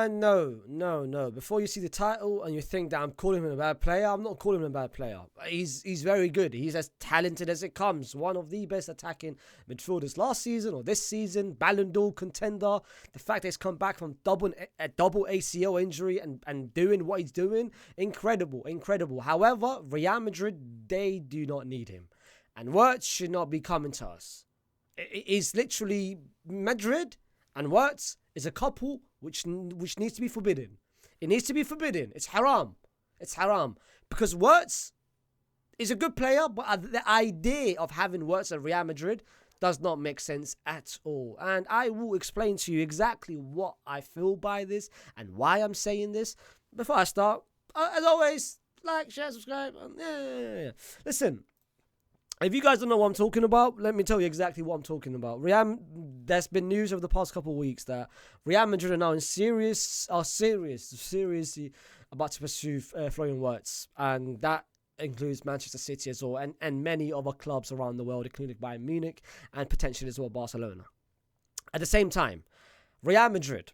No. Before you see the title and you think that I'm calling him a bad player, I'm not calling him a bad player. He's very good. He's as talented as it comes. One of the best attacking midfielders last season or this season. Ballon d'Or contender. The fact that he's come back from a double ACL injury and doing what he's doing, incredible. However, Real Madrid, they do not need him. And Wirtz should not be coming to us. It's literally Madrid and Wirtz is a couple which needs to be forbidden. It needs to be forbidden. It's haram. Because Wirtz is a good player, but the idea of having Wirtz at Real Madrid does not make sense at all. And I will explain to you exactly what I feel by this and why I'm saying this. Before I start, as always, like, share, subscribe. Yeah. Listen. If you guys don't know what I'm talking about, let me tell you exactly what I'm talking about. There's been news over the past couple of weeks that Real Madrid are now seriously about to pursue Florian Wirtz. And that includes Manchester City as well and many other clubs around the world, including Bayern Munich and potentially as well Barcelona. At the same time, Real Madrid,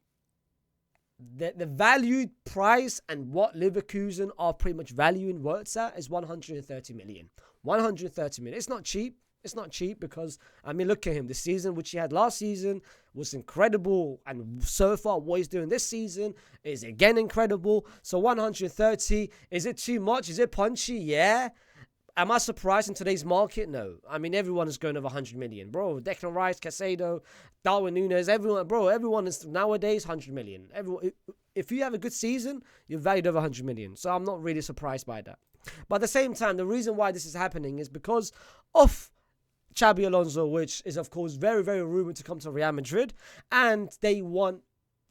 the valued price and what Leverkusen are pretty much valuing Wirtz at is 130 million. 130 million. It's not cheap. It's not cheap because, I mean, look at him. The season which he had last season was incredible. And so far, what he's doing this season is again incredible. So 130, is it too much? Is it punchy? Yeah. Am I surprised in today's market? No. I mean, everyone is going over 100 million. Bro, Declan Rice, Casado, Darwin Núñez, everyone is nowadays 100 million. If you have a good season, you're valued over 100 million. So I'm not really surprised by that. But at the same time, the reason why this is happening is because of Xabi Alonso, which is, of course, very, very rumored to come to Real Madrid. And they want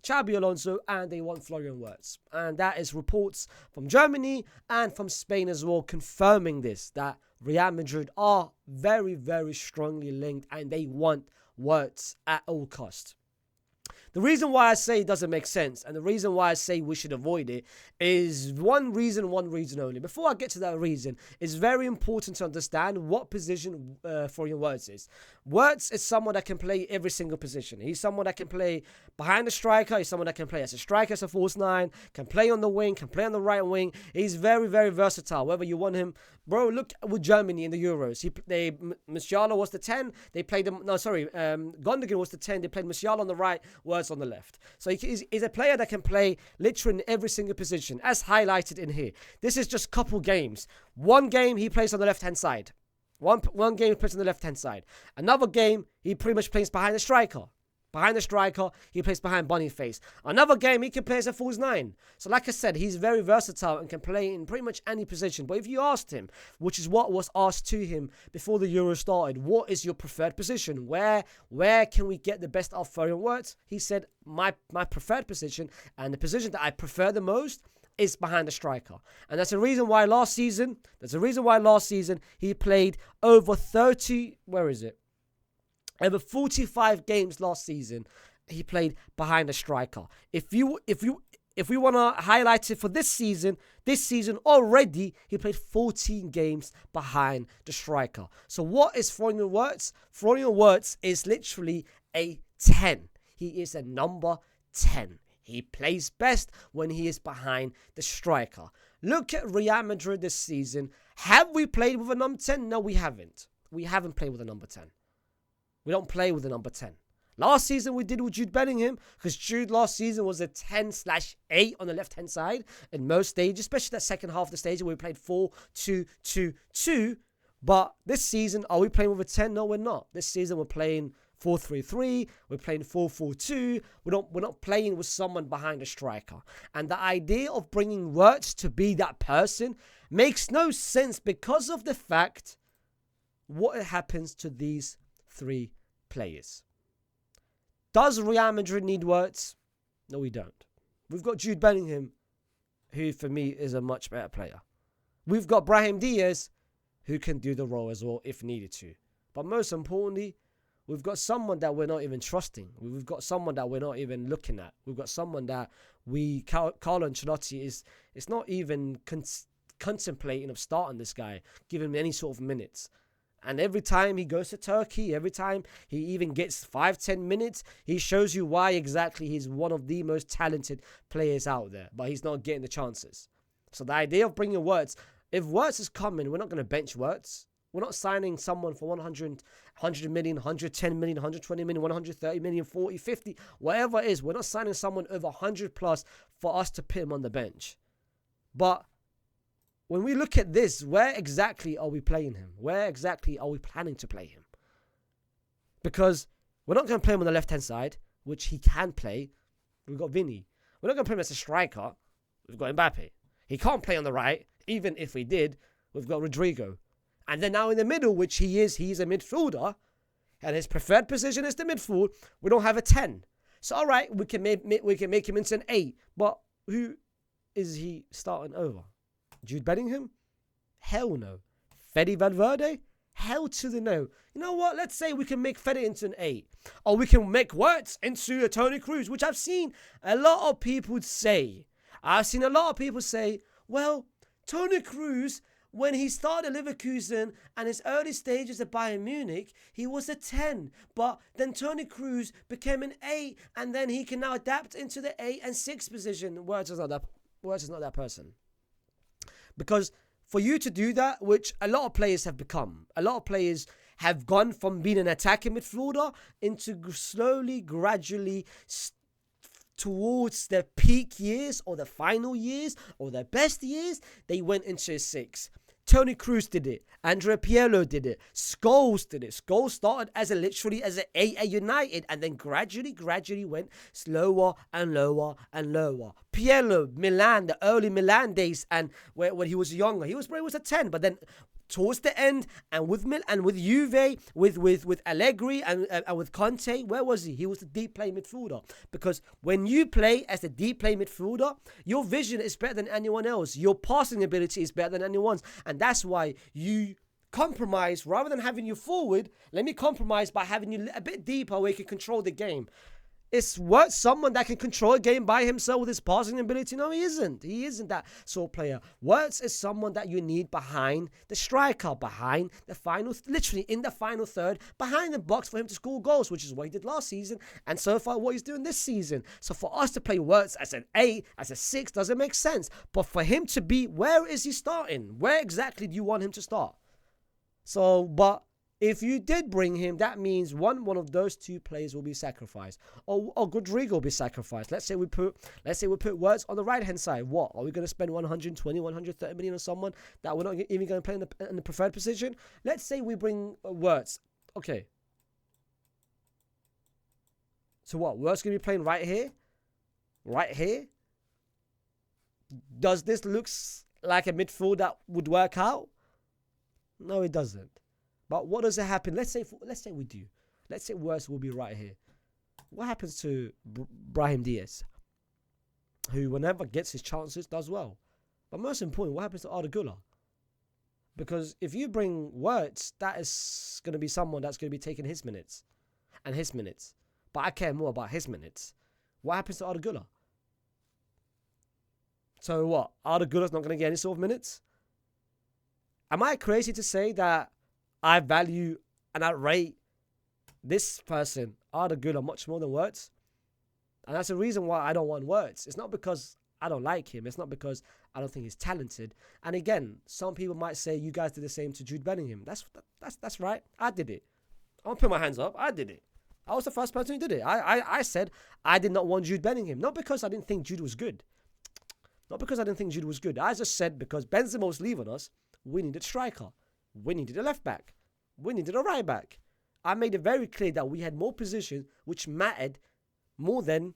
Xabi Alonso and they want Florian Wirtz. And that is reports from Germany and from Spain as well confirming this, that Real Madrid are very, very strongly linked and they want Wirtz at all costs. The reason why I say it doesn't make sense and the reason why I say we should avoid it is one reason only. Before I get to that reason, it's very important to understand what position Florian Wirtz is. Wirtz is someone that can play every single position. He's someone that can play behind the striker. He's someone that can play as a striker, as a false nine, can play on the wing, can play on the right wing. He's very, very versatile. Whether you want him, bro, look with Germany in the Euros. Musiala was the 10. They played him. No, sorry. Gundogan was the 10. They played Musiala on the right, Wirtz on the left. So he's a player that can play literally in every single position, as highlighted in here. This is just couple games. One game he plays on the left-hand side. One game he plays on the left-hand side. Another game he pretty much plays behind the striker. Behind the striker, he plays behind Boniface. Another game, he can play as a false nine. So like I said, he's very versatile and can play in pretty much any position. But if you asked him, which is what was asked to him before the Euro started, what is your preferred position? Where can we get the best out of Florian Wirtz? He said, my preferred position and the position that I prefer the most is behind the striker. And that's the reason why last season he played over 30, over 45 games last season, he played behind the striker. If we want to highlight it for this season already, he played 14 games behind the striker. So what is Florian Wirtz? Florian Wirtz is literally a 10. He is a number 10. He plays best when he is behind the striker. Look at Real Madrid this season. Have we played with a number 10? No, we haven't. We haven't played with a number 10. We don't play with the number 10. Last season we did with Jude Bellingham because Jude last season was a 10/8 on the left-hand side in most stages, especially that second half of the stage where we played 4-2-2-2. But this season, are we playing with a 10? No, we're not. This season we're playing 4-3-3. We're playing 4-4-2. We're not playing with someone behind a striker. And the idea of bringing Wirtz to be that person makes no sense because of the fact what happens to these three players. Does Real Madrid need Wirtz? No, we don't. We've got Jude Bellingham, who for me is a much better player. We've got Brahim Diaz, who can do the role as well if needed to. But most importantly, we've got someone that we're not even trusting. We've got someone that we're not even looking at. We've got someone that Carlo Ancelotti is not even contemplating of starting this guy, giving him any sort of minutes. And every time he goes to Turkey, every time he even gets 5-10 minutes, he shows you why exactly he's one of the most talented players out there. But he's not getting the chances. So the idea of bringing Wirtz, if Wirtz is coming, we're not going to bench Wirtz. We're not signing someone for 100 million, 110 million, 120 million, 130 million, 40, 50, whatever it is. We're not signing someone over 100 plus for us to put him on the bench. But when we look at this, where exactly are we playing him? Where exactly are we planning to play him? Because we're not going to play him on the left-hand side, which he can play. We've got Vinny. We're not going to play him as a striker. We've got Mbappe. He can't play on the right. Even if we did, we've got Rodrigo. And then now in the middle, which he's a midfielder, and his preferred position is the midfield, we don't have a 10. So, all right, we can make him into an 8. But who is he starting over? Jude Bellingham? Hell no. Fede Valverde? Hell to the no. You know what? Let's say we can make Fede into an 8. Or we can make Wirtz into a Toni Kroos, which I've seen a lot of people say. Well, Toni Kroos, when he started Leverkusen and his early stages at Bayern Munich, he was a 10. But then Toni Kroos became an 8, and then he can now adapt into the 8 and 6 position. Wirtz is not that person. Because for you to do that, which a lot of players have become, a lot of players have gone from being an attacking midfielder into slowly, gradually towards their peak years or the final years or their best years, they went into a 6. Toni Kroos did it. Andrea Pirlo did it. Scholes did it. Scholes started literally as an 8 at United and then gradually went slower and lower and lower. Pirlo, Milan, the early Milan days, and when he was younger, he was a 10, but then towards the end, and with Juve, with Allegri and with Conte, where was he? He was the deep play midfielder. Because when you play as a deep play midfielder, your vision is better than anyone else. Your passing ability is better than anyone's, and that's why you compromise rather than having you forward. Let me compromise by having you a bit deeper where you can control the game. Is Wirtz someone that can control a game by himself with his passing ability? No, he isn't. He isn't that sort of player. Wirtz is someone that you need behind the striker, behind the final, literally in the final third, behind the box for him to score goals, which is what he did last season, and so far what he's doing this season. So for us to play Wirtz as an 8, as a 6, doesn't make sense. But for him to be, where is he starting? Where exactly do you want him to start? So, but if you did bring him, that means one of those two players will be sacrificed, or Rodrigo will be sacrificed. Let's say we put Wirtz on the right hand side. What are we going to spend 120, 130 million on someone that we're not even going to play in the preferred position? Let's say we bring Wirtz. Okay. So what? Wirtz going to be playing right here, right here. Does this look like a midfield that would work out? No, it doesn't. But what does it happen? Let's say we do. Let's say Wirtz will be right here. What happens to Brahim Diaz, who whenever gets his chances does well? But most important, what happens to Arda Guler? Because if you bring Wirtz, that is going to be someone that's going to be taking his minutes and his minutes. But I care more about his minutes. What happens to Arda Guler? So what? Arda Guler's not going to get any sort of minutes? Am I crazy to say that I value and I rate this person, Arda Guler, much more than Wirtz? And that's the reason why I don't want Wirtz. It's not because I don't like him. It's not because I don't think he's talented. And again, some people might say you guys did the same to Jude Bellingham. That's right. I did it. I'll put my hands up. I did it. I was the first person who did it. I said I did not want Jude Bellingham. Not because I didn't think Jude was good. I just said because Benzema was leaving us, we needed a striker. We needed a left back. We needed a right back. I made it very clear that we had more positions which mattered more than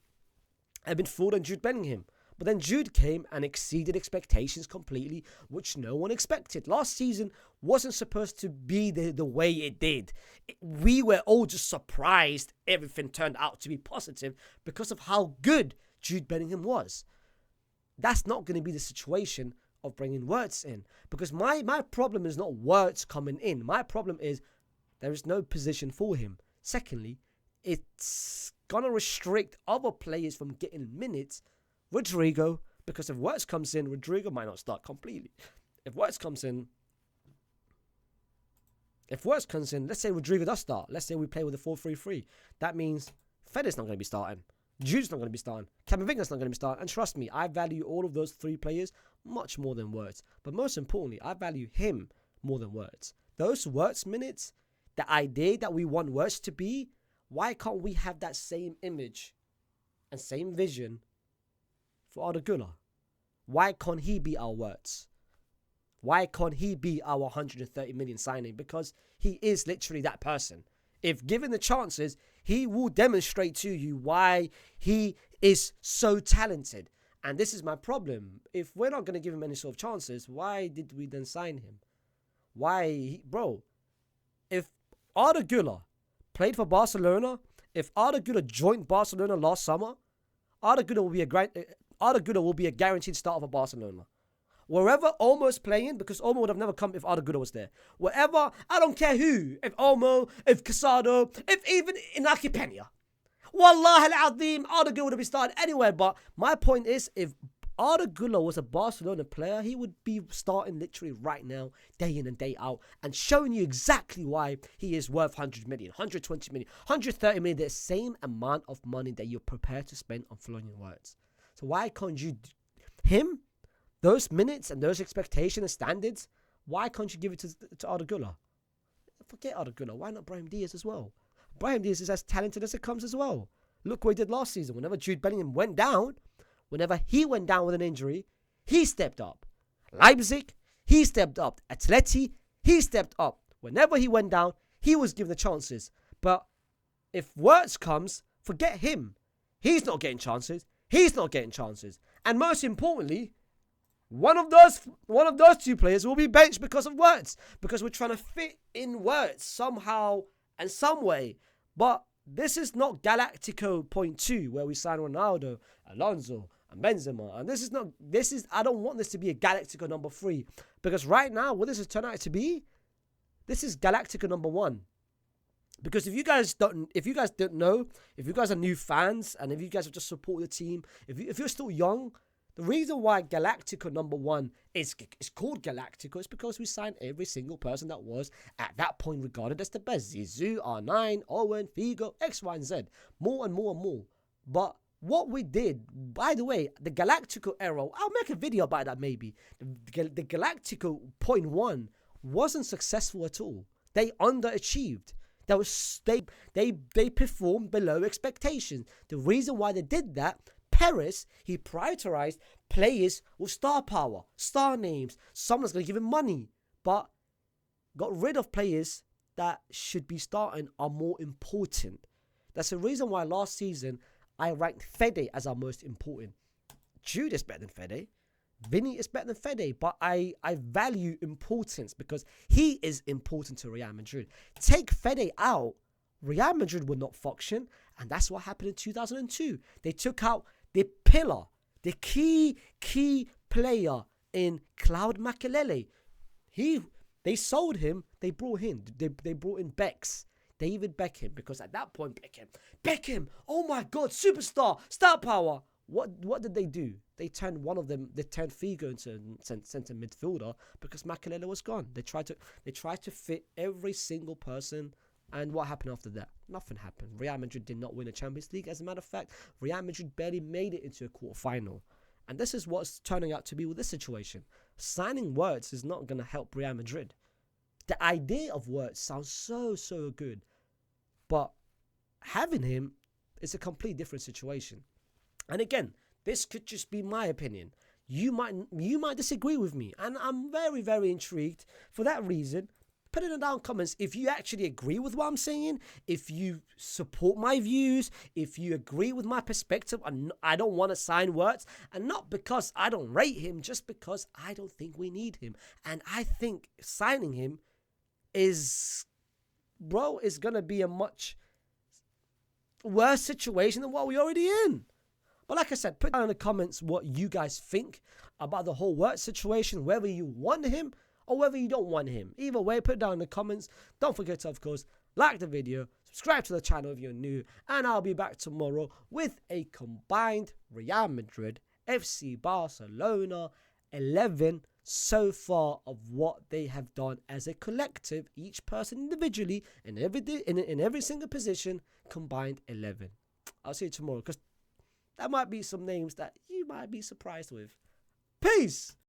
a midfielder and Jude Bellingham. But then Jude came and exceeded expectations completely, which no one expected. Last season wasn't supposed to be the way it did. We were all just surprised everything turned out to be positive because of how good Jude Bellingham was. That's not going to be the situation of bringing Wirtz in, because my problem is not Wirtz coming in. My problem is there is no position for him. Secondly, it's gonna restrict other players from getting minutes. Rodrigo, because if Wirtz comes in, Rodrigo might not start completely. If Wirtz comes in, If Wirtz comes in, let's say Rodrigo does start. Let's say we play with a 4-3-3. That means Fede's not going to be starting. Jude's not going to be starting. Camavinga's not going to be starting. And trust me, I value all of those 3 players much more than Wirtz. But most importantly, I value him more than Wirtz. Those Wirtz minutes, the idea that we want Wirtz to be, why can't we have that same image and same vision for Arda Guler? Why can't he be our Wirtz? Why can't he be our 130 million signing? Because he is literally that person. If given the chances, he will demonstrate to you why he is so talented. And this is my problem. If we're not going to give him any sort of chances, why did we then sign him? Bro, if Arda Guler played for Barcelona, if Arda Guler joined Barcelona last summer, Arda Guler will be a guaranteed starter for Barcelona. Wherever Olmo's playing, because Olmo would have never come if Arda Guler was there. Wherever, I don't care who. If Olmo, if Casado, if even Inaki Peña. Wallah al-Azim, Arda Guler would have been started anywhere. But my point is, if Arda Guler was a Barcelona player, he would be starting literally right now, day in and day out, and showing you exactly why he is worth 100 million, 120 million, 130 million, the same amount of money that you're prepared to spend on Florian Wirtz. So why can't you, him, those minutes and those expectations and standards, why can't you give it to Arda Guler? Forget Arda Guler. Why not Brahim Diaz as well? Brahim Diaz is as talented as it comes as well. Look what he did last season. Whenever Jude Bellingham went down, whenever he went down with an injury, he stepped up. Leipzig, he stepped up. Atleti, he stepped up. Whenever he went down, he was given the chances. But if Wirtz comes, forget him. He's not getting chances. He's not getting chances. And most importantly, one of those 2 players will be benched because of Wirtz. Because we're trying to fit in Wirtz somehow and some way. But this is not Galactico point 2 where we sign Ronaldo, Alonso, and Benzema. And I don't want this to be a Galactico number 3. Because right now, what this has turned out to be, this is Galactico number 1. Because if you guys don't know, if you guys are new fans, and if you guys have just supported the team, if you're still young, the reason why Galactico number 1 is called Galactico is because we signed every single person that was at that point regarded as the best. Zizou, R9, Owen, Figo, X, Y, and Z. More and more and more. But what we did, by the way, the Galactico era, I'll make a video about that maybe. The Galactico point 1 wasn't successful at all. They underachieved. They performed below expectations. The reason why they did that, Perez, he prioritized players with star power, star names, someone that's going to give him money, but got rid of players that should be starting are more important. That's the reason why last season I ranked Fede as our most important. Jude is better than Fede. Vinny is better than Fede, but I value importance because he is important to Real Madrid. Take Fede out, Real Madrid would not function, and that's what happened in 2002. They took out the pillar, the key player in Claude Makelele. They sold him. They brought in Bex, David Beckham, because at that point Beckham, oh my God, superstar, star power. What did they do? They turned Figo into centre midfielder because Makelele was gone. They tried to fit every single person. And what happened after that? Nothing happened. Real Madrid did not win a Champions League. As a matter of fact, Real Madrid barely made it into a quarter-final. And this is what's turning out to be with this situation. Signing Wirtz is not going to help Real Madrid. The idea of Wirtz sounds so good. But having him is a complete different situation. And again, this could just be my opinion. You might disagree with me. And I'm very, very intrigued for that reason. Put it in the down comments if you actually agree with what I'm saying, if you support my views, if you agree with my perspective, and I don't want to sign Wirtz, and not because I don't rate him, just because I don't think we need him. And I think signing him is going to be a much worse situation than what we're already in. But like I said, put down in the comments what you guys think about the whole Wirtz situation, whether you want him or whether you don't want him. Either way, put it down in the comments. Don't forget to, of course, like the video, subscribe to the channel if you're new, and I'll be back tomorrow with a combined Real Madrid, FC Barcelona, 11 so far of what they have done as a collective, each person individually, in every single position, combined 11. I'll see you tomorrow, because that might be some names that you might be surprised with. Peace!